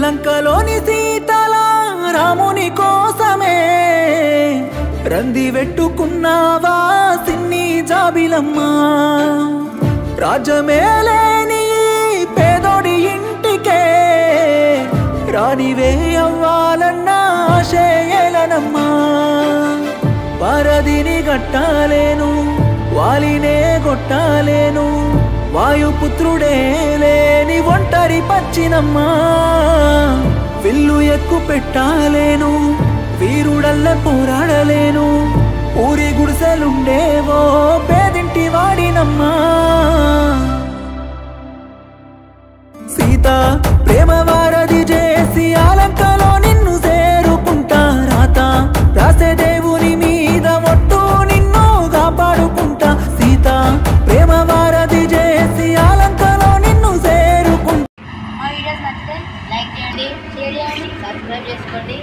లంకలోని సీతల రాముని కోసమే రంది వెట్టుకున్నావా సిన్ని జాబిలమ్మా రాజమేలేని పేదోడి ఇంటికే రానివే అవ్వాలన్నా ఆశయలనమ్మా వారధిని గట్టాలేను వాలినే గొట్టాలేను వాయుపుత్రుడే లేని ఒంటరి పచ్చినమ్మా విల్లు ఎక్కు పెట్టాలేను వీరుడల్ల పోరాడలేను ఊరి గుడిసెలుండేవో పేదింటి వాడినమ్మా సీత ప్రేమ వారధి చేసి ఆలంకలో నిన్ను చేరుకుంటా రాత రాసే దేవుని మీద ఒట్టు నిన్ను కాపాడుకుంటా సీత ప్రేమ వారధి చేసి ఆలంకలో నిన్ను చేరుకుంటా మా వీడియోస్ నచ్చితే లైక్ చేయండి షేర్ చేయండి సబ్స్క్రైబ్ చేసుకోండి